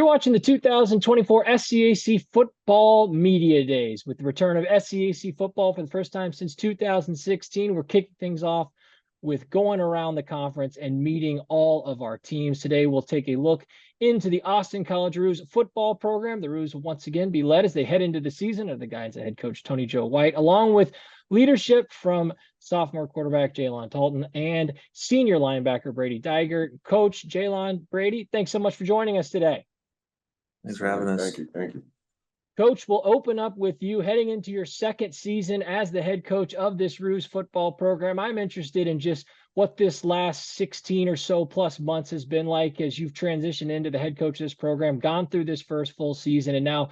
You're watching the 2024 SCAC Football Media Days. With the return of SCAC football for the first time since 2016, we're kicking things off with going around the conference and meeting all of our teams. Today, we'll take a look into the Austin College Roos football program. The Roos will once again be led as they head into the season of the guidance of head coach Tony Joe White, along with leadership from sophomore quarterback Jaylon Talton and senior linebacker Brady Dygert. Coach Jaylon, Brady, thanks so much for joining us today. Thanks for having us. Thank you. Coach, we'll open up with you heading into your second season as the head coach of this Roos football program. I'm interested in just what this last 16 or so plus months has been like as you've transitioned into the head coach of this program, gone through this first full season, and now,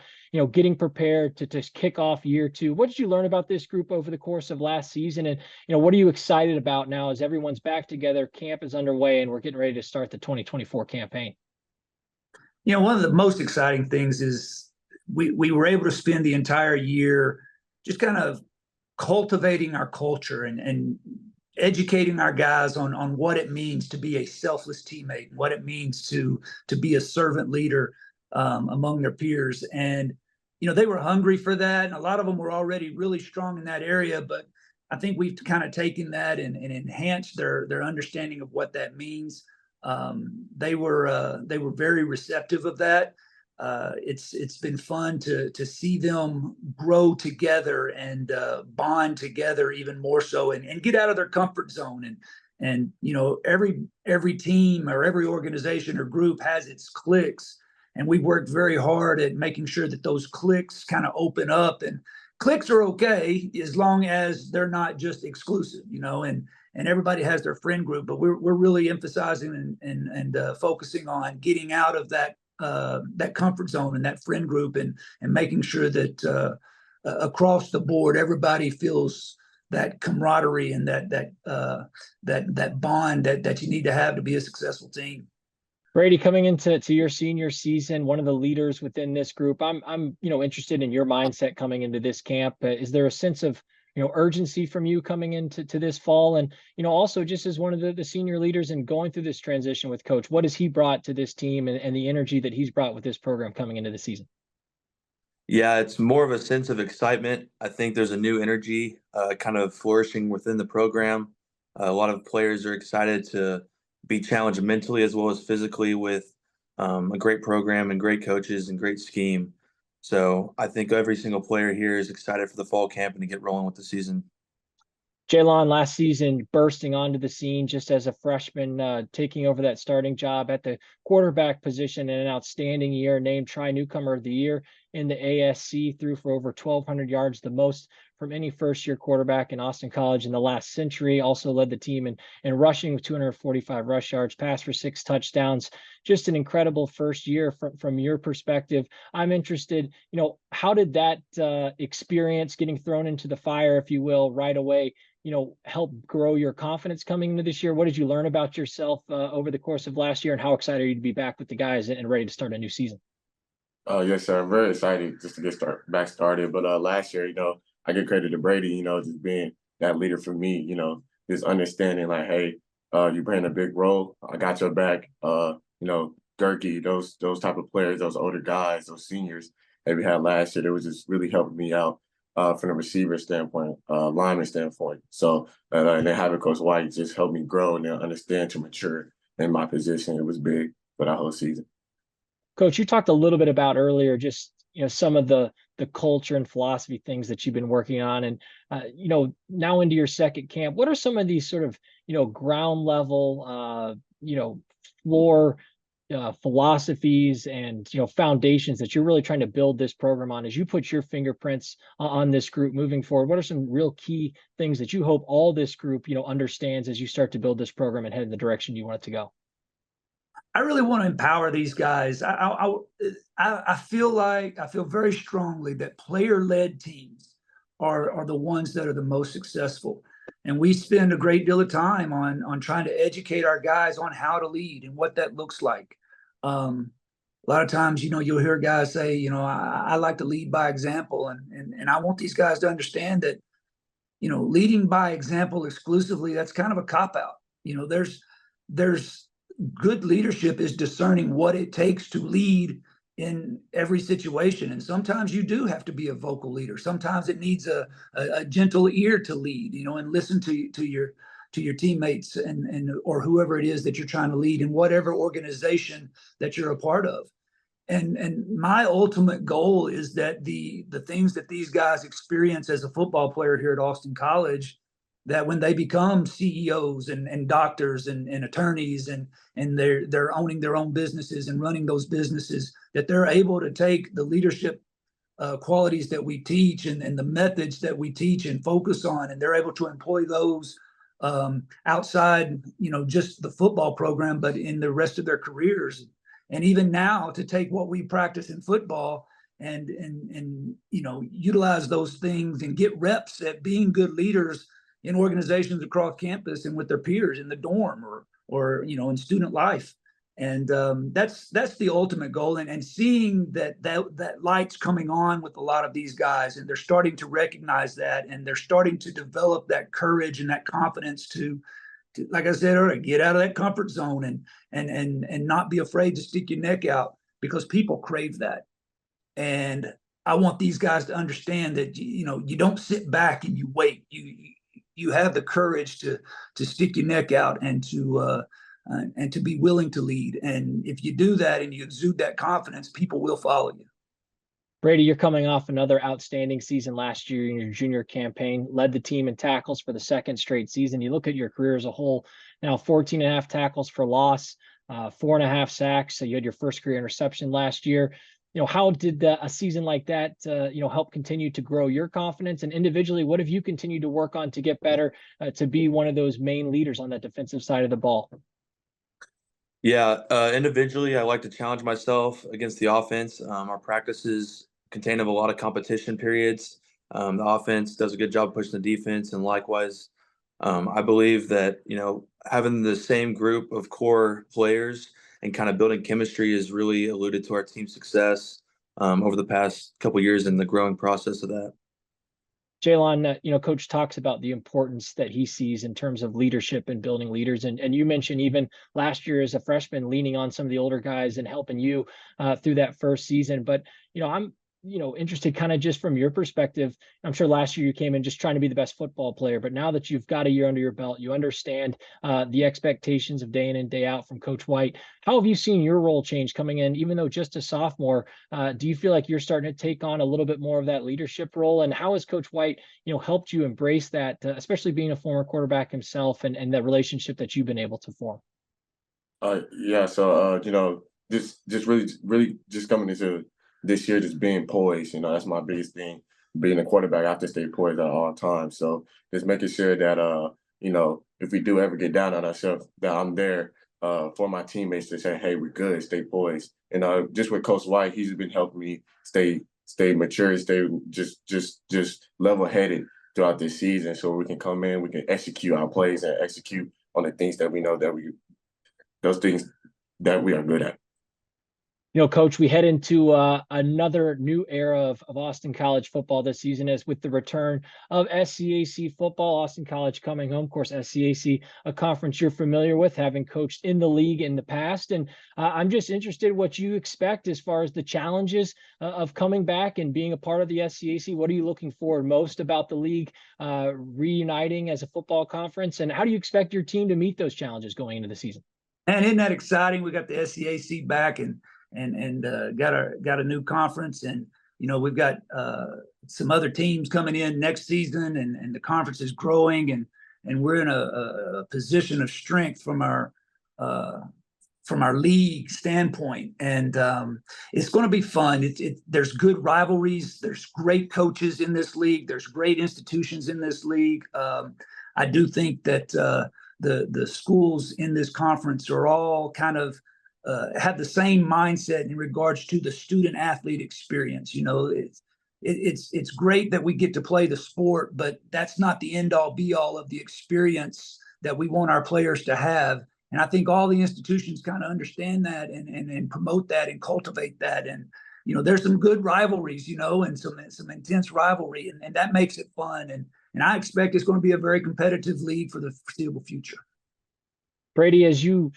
getting prepared to kick off year two. What did you learn about this group over the course of last season? And, what are you excited about now as everyone's back together, camp is underway, and we're getting ready to start the 2024 campaign? One of the most exciting things is we were able to spend the entire year just kind of cultivating our culture and educating our guys on what it means to be a selfless teammate, what it means to be a servant leader among their peers. And, they were hungry for that. And a lot of them were already really strong in that area. But I think we've kind of taken that and enhanced their understanding of what that means. They were very receptive of that. It's been fun to see them grow together and bond together even more so and get out of their comfort zone. And every team or every organization or group has its cliques, and we've worked very hard at making sure that those cliques kind of open up. And cliques are okay as long as they're not just exclusive, and everybody has their friend group, but we're really emphasizing and focusing on getting out of that comfort zone and that friend group and making sure that across the board everybody feels that camaraderie and that bond that you need to have to be a successful team. Brady, coming into your senior season, one of the leaders within this group, I'm interested in your mindset coming into this camp. Is there a sense of urgency from you coming into this fall? And, also just as one of the senior leaders and going through this transition with coach, what has he brought to this team and the energy that he's brought with this program coming into the season? Yeah, it's more of a sense of excitement. I think there's a new energy kind of flourishing within the program. A lot of players are excited to be challenged mentally as well as physically with a great program and great coaches and great scheme. So I think every single player here is excited for the fall camp and to get rolling with the season. Jaylon, last season bursting onto the scene just as a freshman, taking over that starting job at the quarterback position in an outstanding year, named Tri-Newcomer of the Year in the ASC, threw for over 1,200 yards, the most from any first-year quarterback in Austin College in the last century. Also led the team in rushing with 245 rush yards, passed for 6 touchdowns. Just an incredible first year from your perspective. I'm interested, how did that experience getting thrown into the fire, if you will, right away, help grow your confidence coming into this year? What did you learn about yourself over the course of last year, and how excited are you to be back with the guys and ready to start a new season? Yes, sir. I'm very excited just to get back started. But last year, I give credit to Brady, just being that leader for me, just understanding like, hey, you're playing a big role. I got your back. Gerke, those type of players, those older guys, those seniors that we had last year, they was just really helping me out from the receiver standpoint, lineman standpoint. So, and then having Coach White just helped me grow and understand to mature in my position. It was big for that whole season. Coach, you talked a little bit about earlier just some of the culture and philosophy things that you've been working on, and now into your second camp, what are some of these sort of ground level floor philosophies and foundations that you're really trying to build this program on as you put your fingerprints on this group moving forward? What are some real key things that you hope all this group understands as you start to build this program and head in the direction you want it to go? I really want to empower these guys. I feel very strongly that player-led teams are the ones that are the most successful. And we spend a great deal of time on trying to educate our guys on how to lead and what that looks like. A lot of times, you'll hear guys say, I like to lead by example. And I want these guys to understand that, leading by example exclusively, that's kind of a cop-out. There's good leadership is discerning what it takes to lead in every situation. And sometimes you do have to be a vocal leader. Sometimes it needs a gentle ear to lead, and listen to your teammates and or whoever it is that you're trying to lead in whatever organization that you're a part of. And my ultimate goal is that the things that these guys experience as a football player here at Austin College, that when they become CEOs and doctors and attorneys and they're owning their own businesses and running those businesses, that they're able to take the leadership qualities that we teach and the methods that we teach and focus on, and they're able to employ those outside, just the football program, but in the rest of their careers. And even now, to take what we practice in football and utilize those things and get reps at being good leaders in organizations across campus and with their peers in the dorm or in student life. And that's the ultimate goal. And seeing that light's coming on with a lot of these guys, and they're starting to recognize that, and they're starting to develop that courage and that confidence to, like I said earlier, get out of that comfort zone and not be afraid to stick your neck out, because people crave that. And I want these guys to understand that you don't sit back and you wait. You have the courage to stick your neck out and to be willing to lead. And if you do that and you exude that confidence, people will follow you. Brady, you're coming off another outstanding season last year in your junior campaign, led the team in tackles for the second straight season. You look at your career as a whole, now 14.5 tackles for loss, 4.5 sacks. So you had your first career interception last year. How did a season like that, help continue to grow your confidence? And individually, what have you continued to work on to get better, to be one of those main leaders on that defensive side of the ball? Yeah, individually, I like to challenge myself against the offense. Our practices contain of a lot of competition periods. The offense does a good job pushing the defense, and likewise, I believe that having the same group of core players and kind of building chemistry has really alluded to our team's success over the past couple of years in the growing process of that. Jaylon, Coach talks about the importance that he sees in terms of leadership and building leaders. And you mentioned even last year as a freshman, leaning on some of the older guys and helping you through that first season. But, I'm interested kind of just from your perspective. I'm sure last year you came in just trying to be the best football player, but now that you've got a year under your belt, you understand the expectations of day in and day out from Coach White. How have you seen your role change coming in, even though just a sophomore? Do you feel like you're starting to take on a little bit more of that leadership role? And how has Coach White, helped you embrace that, especially being a former quarterback himself and the relationship that you've been able to form? Yeah. So, just really just coming into this year, just being poised, that's my biggest thing. Being a quarterback, I have to stay poised at all times. So just making sure that, if we do ever get down on ourselves, that I'm there for my teammates to say, hey, we're good, stay poised. And just with Coach White, he's been helping me stay mature, stay just level-headed throughout this season, so we can come in, we can execute our plays and execute on the things that we know those things that we are good at. Coach, we head into another new era of Austin College football this season, as with the return of SCAC football. Austin College coming home. Of course, SCAC, a conference you're familiar with, having coached in the league in the past. And I'm just interested what you expect as far as the challenges of coming back and being a part of the SCAC. What are you looking forward most about the league reuniting as a football conference? And how do you expect your team to meet those challenges going into the season? And isn't that exciting? We got the SCAC back and got a new conference, and we've got some other teams coming in next season, and the conference is growing, and we're in a position of strength from our league standpoint, and it's going to be fun. There's good rivalries, there's great coaches in this league, there's great institutions in this league. I do think that the schools in this conference are all kind of have the same mindset in regards to the student athlete experience. It's great that we get to play the sport, but that's not the end all be all of the experience that we want our players to have. And I think all the institutions kind of understand that and promote that and cultivate that. And, there's some good rivalries, and some intense rivalry, and that makes it fun. And I expect it's going to be a very competitive league for the foreseeable future. Brady, as you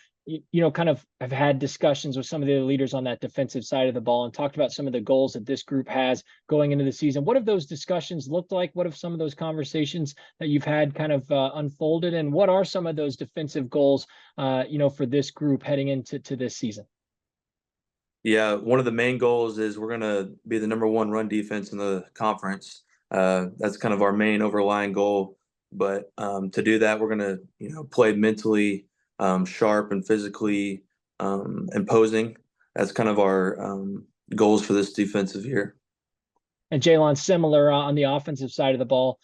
kind of have had discussions with some of the other leaders on that defensive side of the ball and talked about some of the goals that this group has going into the season. What have those discussions looked like? What have some of those conversations that you've had kind of unfolded? And what are some of those defensive goals, for this group heading into this season? Yeah, one of the main goals is we're going to be the #1 run defense in the conference. That's kind of our main overlying goal. But to do that, we're going to, play mentally sharp and physically imposing. That's kind of our goals for this defensive year. And Jaylon, similar on the offensive side of the ball,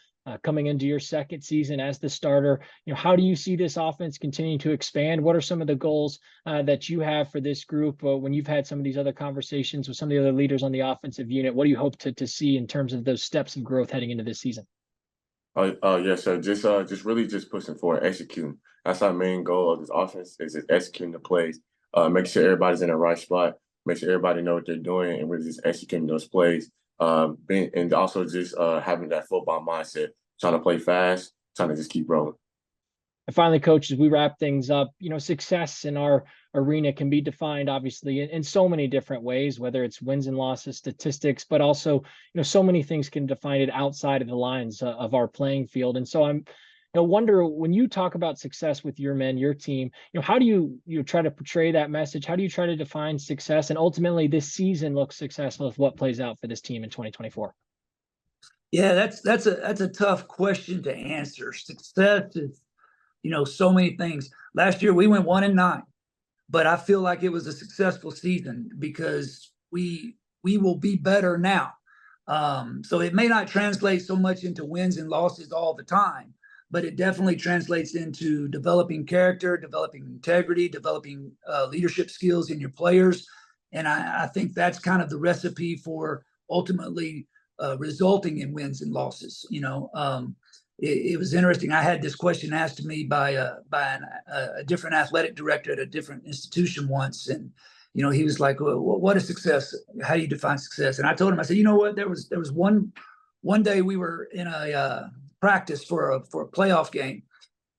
coming into your second season as the starter, how do you see this offense continuing to expand? What are some of the goals that you have for this group when you've had some of these other conversations with some of the other leaders on the offensive unit? What do you hope to see in terms of those steps of growth heading into this season? Yes, sir. Just really just pushing forward, executing. That's our main goal of this offense is just executing the plays, make sure everybody's in the right spot, make sure everybody know what they're doing, and really just executing those plays. And also just having that football mindset, trying to play fast, trying to just keep rolling. And finally, Coach, as we wrap things up, success in our arena can be defined, obviously, in so many different ways, whether it's wins and losses, statistics, but also, so many things can define it outside of the lines of our playing field. And so I'm wonder, when you talk about success with your men, your team, how do you try to portray that message? How do you try to define success? And ultimately, this season looks successful with what plays out for this team in 2024. Yeah, that's a tough question to answer. Success is, so many things. Last year we went 1-9, but I feel like it was a successful season because we will be better now. So it may not translate so much into wins and losses all the time, but it definitely translates into developing character, developing integrity, developing leadership skills in your players. And I think that's kind of the recipe for ultimately resulting in wins and losses. It was interesting. I had this question asked to me by a different athletic director at a different institution once. And, he was like, well, what is success? How do you define success? And I told him, I said, you know what, there was one day we were in a practice for a playoff game,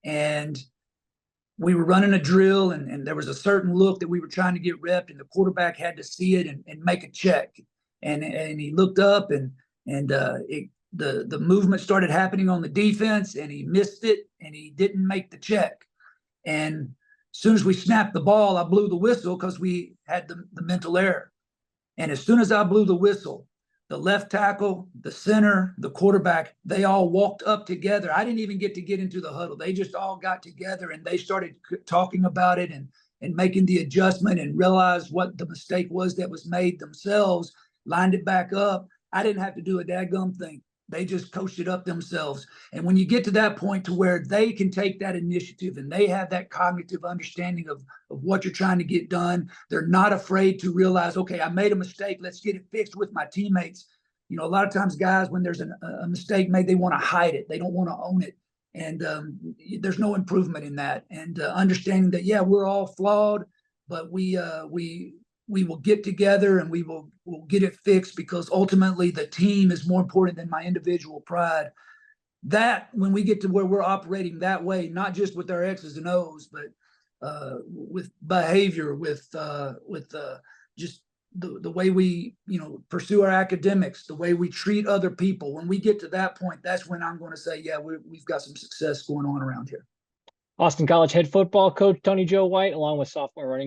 and we were running a drill, and there was a certain look that we were trying to get repped, and the quarterback had to see it and make a check. And he looked up, and the movement started happening on the defense, and he missed it, and he didn't make the check. And as soon as we snapped the ball, I blew the whistle because we had the mental error. And as soon as I blew the whistle, the left tackle, the center, the quarterback, they all walked up together. I didn't even get into the huddle. They just all got together, and they started talking about it and making the adjustment and realized what the mistake was that was made themselves, lined it back up. I didn't have to do a dadgum thing. They just coached it up themselves. And when you get to that point to where they can take that initiative and they have that cognitive understanding of what you're trying to get done, they're not afraid to realize, okay, I made a mistake. Let's get it fixed with my teammates. A lot of times guys, when there's a mistake made, they want to hide it. They don't want to own it. And there's no improvement in that. And understanding that, yeah, we're all flawed, but we will get together and we'll get it fixed, because ultimately the team is more important than my individual pride. That when we get to where we're operating that way, not just with our X's and O's, but with behavior, with just the way we, pursue our academics, the way we treat other people. When we get to that point, that's when I'm going to say, yeah, we've got some success going on around here. Austin College head football coach Tony Joe White, along with sophomore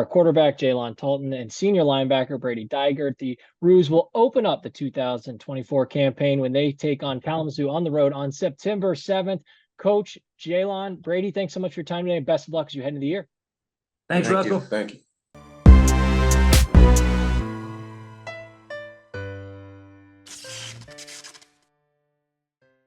quarterback Jaylon Talton and senior linebacker Brady Dygert. The Roos will open up the 2024 campaign when they take on Kalamazoo on the road on September 7th. Coach, Jaylon, Brady, thanks so much for your time today. Best of luck as you head into the year. Thanks, Russell. Thank you.